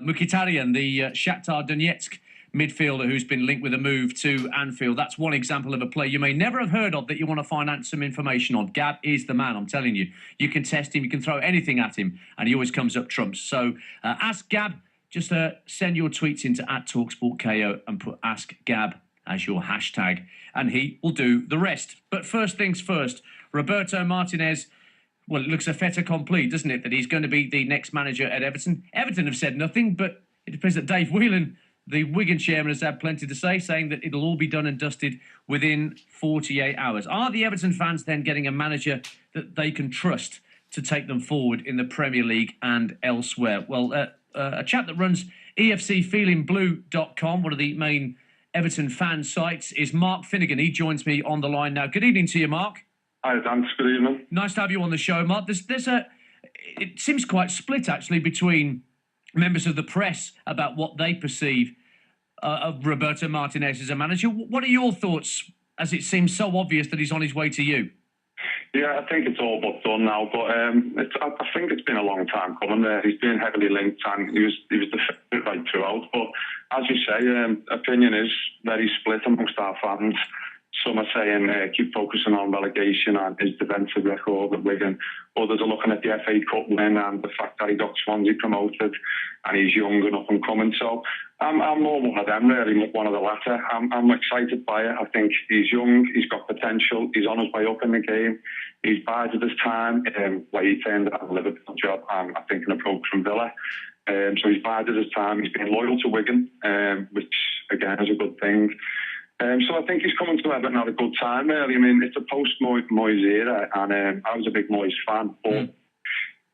Mkhitaryan, the Shakhtar Donetsk midfielder who's been linked with a move to Anfield. That's one example of a player you may never have heard of that you want to find out some information on. Gab is the man, I'm telling you. You can test him, you can throw anything at him, and he always comes up trumps. So ask Gab. Just send your tweets into @talkSportKO and put Ask Gab as your hashtag, and he will do the rest. But first things first, Roberto Martinez, well, it looks a fait accompli, doesn't it, that he's going to be the next manager at Everton. Everton have said nothing, but it appears that Dave Whelan, the Wigan chairman, has had plenty to say, saying that it'll all be done and dusted within 48 hours. Are the Everton fans then getting a manager that they can trust to take them forward in the Premier League and elsewhere? Well, a chap that runs EFC FeelinBlue.com, one of the main Everton fan sites, is Mark Finnegan. He joins me on the line now. Good evening to you, Mark. Hi, thanks. Good evening. Nice to have you on the show, Mark. It seems quite split, actually, between members of the press about what they perceive of Roberto Martinez as a manager. What are your thoughts, as it seems so obvious that he's on his way to you? Yeah, I think it's all but done now, but I think it's been a long time coming. He's been heavily linked, and he was the favourite right throughout. But as you say, opinion is very split amongst our fans. Some are saying keep focusing on relegation and his defensive record at Wigan. Others are looking at the FA Cup win and the fact that he got Swansea promoted and he's young and up and coming. So I'm more one of them, really, one of the latter. I'm excited by it. I think he's young, he's got potential, he's on his way up in the game. He's bided his time, like he turned down a Liverpool job, I think an approach from Villa. So he's bided his time. He's been loyal to Wigan, which again is a good thing. So I think he's coming to Everton at a good time, really. I mean, it's a post-Moyes era, and I was a big Moyes fan, but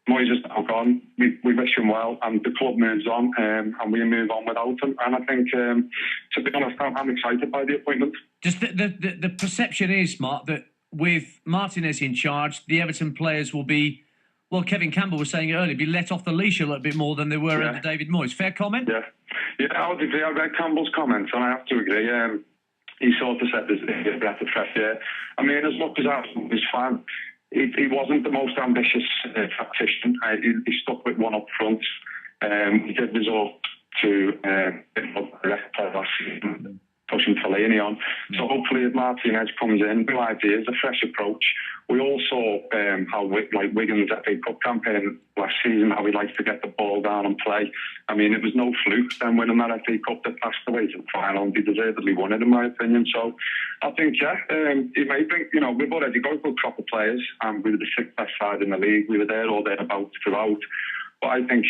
Moyes is now gone. We wish him well, and the club moves on, and we move on without him. And I think, to be honest, I'm excited by the appointment. Just the perception is, Mark, that with Martinez in charge, the Everton players will be, well, Kevin Campbell was saying it earlier, be let off the leash a little bit more than they were under David Moyes. Fair comment? Yeah, I would agree. I read Campbell's comments, and I have to agree. He sort of said there's a breath of fresh air. I mean, as much as I was his fan, he wasn't the most ambitious tactician. He stuck with one up front. He did resort to last season, pushing Fellaini on. So hopefully if Martinez comes in, new ideas, a fresh approach. We all saw how Wigan's FA Cup campaign last season, how he likes to get the ball down and play. I mean, it was no fluke then winning that FA Cup that passed away to the final, and he deservedly won it, in my opinion. So I think, he may bring, we've already got a good crop of players, and we were the sixth best side in the league. We were there all thereabouts throughout. But I think,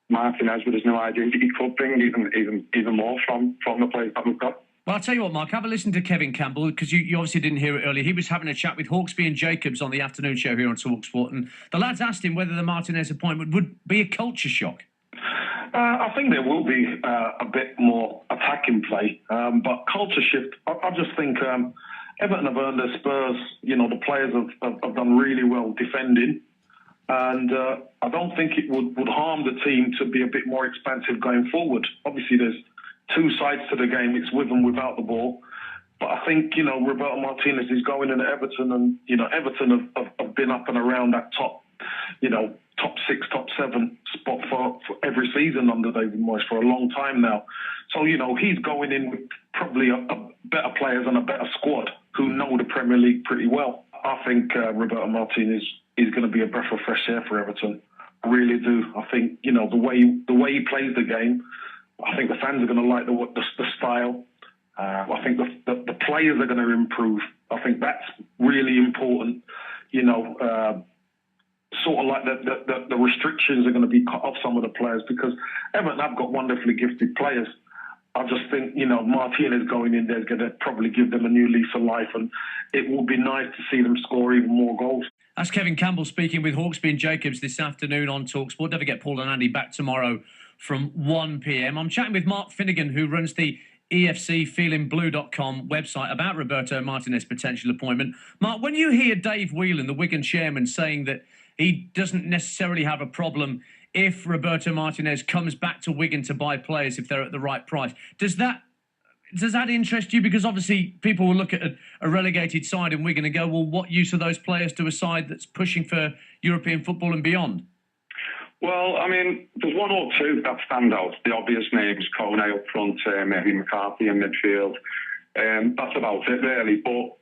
Martinez with his new ideas, he could bring even more from the players that we've got. Well, I'll tell you what, Mark, have a listen to Kevin Campbell, because you obviously didn't hear it earlier. He was having a chat with Hawksby and Jacobs on the afternoon show here on talkSPORT, and the lads asked him whether the Martinez appointment would be a culture shock. I think there will be a bit more attacking play, but culture shift, I just think Everton have earned their spurs. The players have done really well defending, and I don't think it would harm the team to be a bit more expansive going forward. Obviously, there's two sides to the game. It's with and without the ball. But I think, Roberto Martinez is going into Everton, and, Everton have been up and around that top 6, top 7 spot for every season under David Moyes for a long time now. So, he's going in with probably a better players and a better squad who know the Premier League pretty well. I think Roberto Martinez is going to be a breath of fresh air for Everton. I really do. I think, the way he plays the game, I think the fans are going to like the style. I think the players are going to improve. I think that's really important. Sort of like the restrictions are going to be cut off some of the players, because Everton have got wonderfully gifted players. I just think, Martinez going in there is going to probably give them a new lease of life, and it will be nice to see them score even more goals. That's Kevin Campbell speaking with Hawksby and Jacobs this afternoon on talkSPORT. Don't forget Paul and Andy back tomorrow from 1 p.m. I'm chatting with Mark Finnegan, who runs the EFC FeelinBlue.com website, about Roberto Martinez's potential appointment. Mark, when you hear Dave Whelan, the Wigan chairman, saying that he doesn't necessarily have a problem if Roberto Martinez comes back to Wigan to buy players if they're at the right price, does that interest you? Because obviously people will look at a relegated side in Wigan and go, well, what use are those players to a side that's pushing for European football and beyond? Well, I mean, there's one or two that stand out. The obvious names, Kone up front, maybe McCarthy in midfield. That's about it, really. But,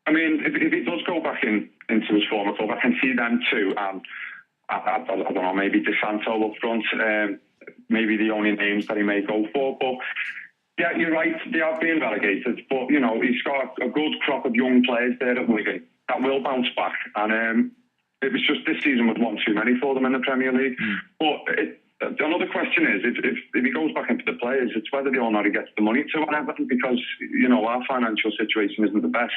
I mean, if he does go back into his former club, I can see them too. And I don't know, maybe DeSanto up front, maybe the only names that he may go for. But, yeah, you're right, they are being relegated. But, you know, he's got a good crop of young players there at Wigan that will bounce back. And it was just this season was one too many for them in the Premier League. But another question is, if he goes back into the players, it's whether they all know he gets the money to Everton, because, you know, our financial situation isn't the best.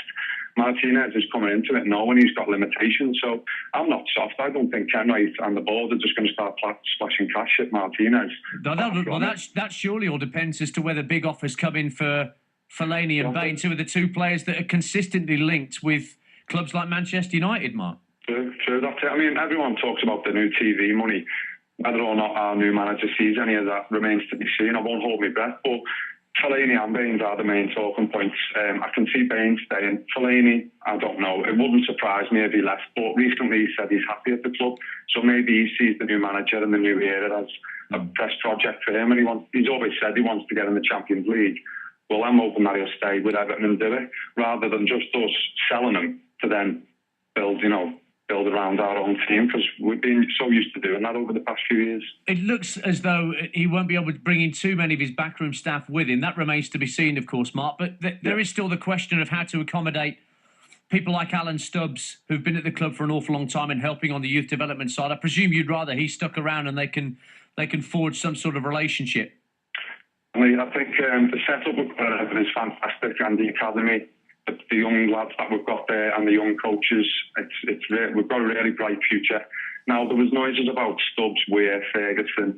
Martinez is coming into it knowing he's got limitations. So I'm not soft. I don't think Kenwright and the board are just going to start splashing cash at Martinez. Well, that surely all depends as to whether big offers come in for Fellaini and Bain, two of the two players that are consistently linked with clubs like Manchester United, Mark. True, that's it. I mean, everyone talks about the new TV money. Whether or not our new manager sees any of that remains to be seen. I won't hold my breath, but Fellaini and Baines are the main talking points. I can see Baines staying. Fellaini, I don't know. It wouldn't surprise me if he left, but recently he said he's happy at the club. So maybe he sees the new manager and the new era as a fresh project for him, and he's always said he wants to get in the Champions League. Well, I'm hoping that he'll stay with Everton and do it, rather than just us selling him to then build around our own team, because we've been so used to doing that over the past few years. It looks as though he won't be able to bring in too many of his backroom staff with him. That remains to be seen, of course, Mark. But there is still the question of how to accommodate people like Alan Stubbs, who've been at the club for an awful long time and helping on the youth development side. I presume you'd rather he stuck around and they can forge some sort of relationship. I mean, I think the setup is fantastic, and the academy, the young lads that we've got there and the young coaches, we've got a really bright future. Now, there was noises about Stubbs, Weir, Ferguson,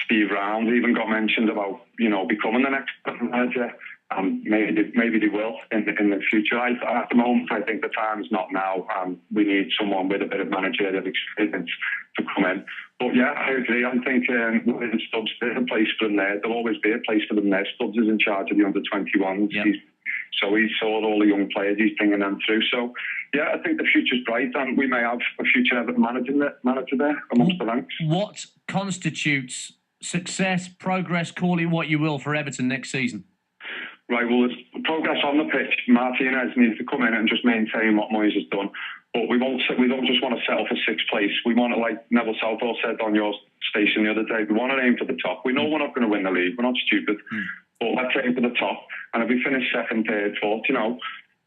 Steve Round even got mentioned about, you know, becoming the next manager, and maybe they will in the future. At the moment, I think the time's not now, and we need someone with a bit of managerial experience to come in. But yeah, I agree. I think with Stubbs, there's a place for them there. There'll always be a place for them there. Stubbs is in charge of the under-21s. Yep. So he saw all the young players, he's bringing them through. So, yeah, I think the future's bright, and we may have a future Everton manager there amongst the ranks. What constitutes success, progress, call it what you will, for Everton next season? Right, well, there's progress on the pitch. Martinez needs to come in and just maintain what Moyes has done. But we don't just want to settle for sixth place. We want to, like Neville Southall said on your station the other day, we want to aim for the top. We know we're not going to win the league. We're not stupid. But let's aim for the top. And if we finish second, third, fourth, you know,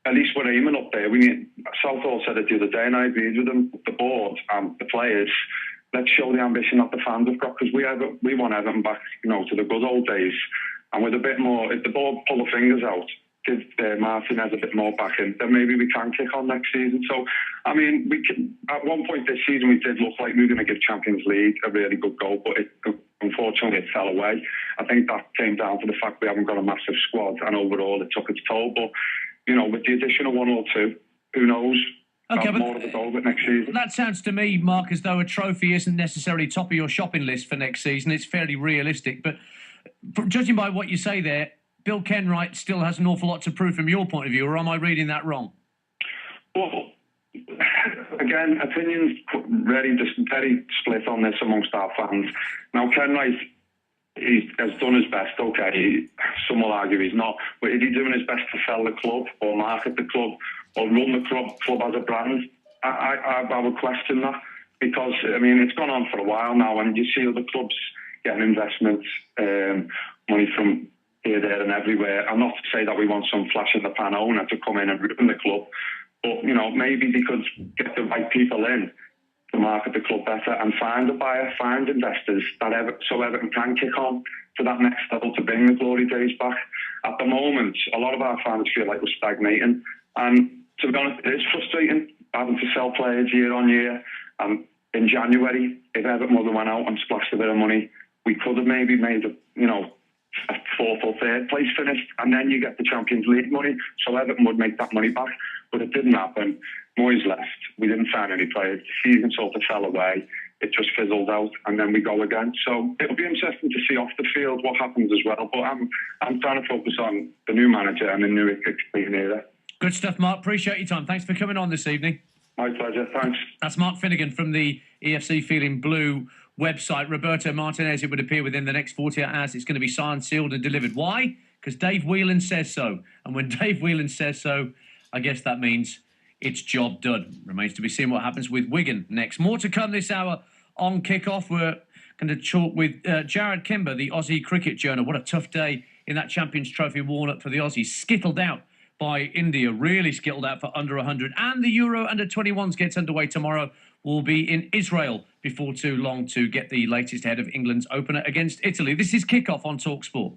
at least we're aiming up there. Southall said it the other day, and I agreed with him, the board and the players. Let's show the ambition that the fans have got, because we want Everton back, you know, to the good old days. And with a bit more, if the board pull the fingers out, give Martinez a bit more backing, then maybe we can kick on next season. So, I mean, at one point this season we did look like we were going to give Champions League a really good goal, but unfortunately it fell away. I think that came down to the fact we haven't got a massive squad, and overall it took its toll. But, you know, with the addition of one or two, who knows? Okay, but more of a goal with next season. That sounds to me, Mark, as though a trophy isn't necessarily top of your shopping list for next season. It's fairly realistic. But judging by what you say there, Bill Kenwright still has an awful lot to prove from your point of view, or am I reading that wrong? Well, again, opinions very split on this amongst our fans. Now, Kenwright, he has done his best, okay. Some will argue he's not, but is he doing his best to sell the club or market the club or run the club as a brand? I would question that, because, I mean, it's gone on for a while now, and you see other clubs getting investments, money from here, there and everywhere. I'm not to say that we want some flash-in-the-pan owner to come in and ruin the club, but, you know, maybe they could get the right people in to market the club better and find a buyer, find investors, so Everton can kick on to that next level to bring the glory days back. At the moment, a lot of our fans feel like we're stagnating, and to be honest, it is frustrating having to sell players year on year. And in January, if Everton would have went out and splashed a bit of money, we could have maybe made a fourth or third place finish, and then you get the Champions League money, so Everton would make that money back. But it didn't happen. Moyes left. We didn't sign any players. The season sort of fell away. It just fizzled out, and then we go again. So it'll be interesting to see off the field what happens as well. But I'm trying to focus on the new manager and the new era. Good stuff, Mark. Appreciate your time. Thanks for coming on this evening. My pleasure. Thanks. That's Mark Finnegan from the EFC FeelinBlue website. Roberto Martinez, it would appear within the next 48 hours, it's going to be signed, sealed and delivered. Why? Because Dave Whelan says so. And when Dave Whelan says so, I guess that means it's job done. Remains to be seen what happens with Wigan next. More to come this hour on Kickoff. We're going to talk with Jared Kimber, the Aussie Cricket Journal. What a tough day in that Champions Trophy warm-up for the Aussies. Skittled out by India, really skittled out for under 100. And the Euro Under-21s gets underway tomorrow. We'll be in Israel before too long to get the latest ahead of England's opener against Italy. This is Kickoff on talkSPORT.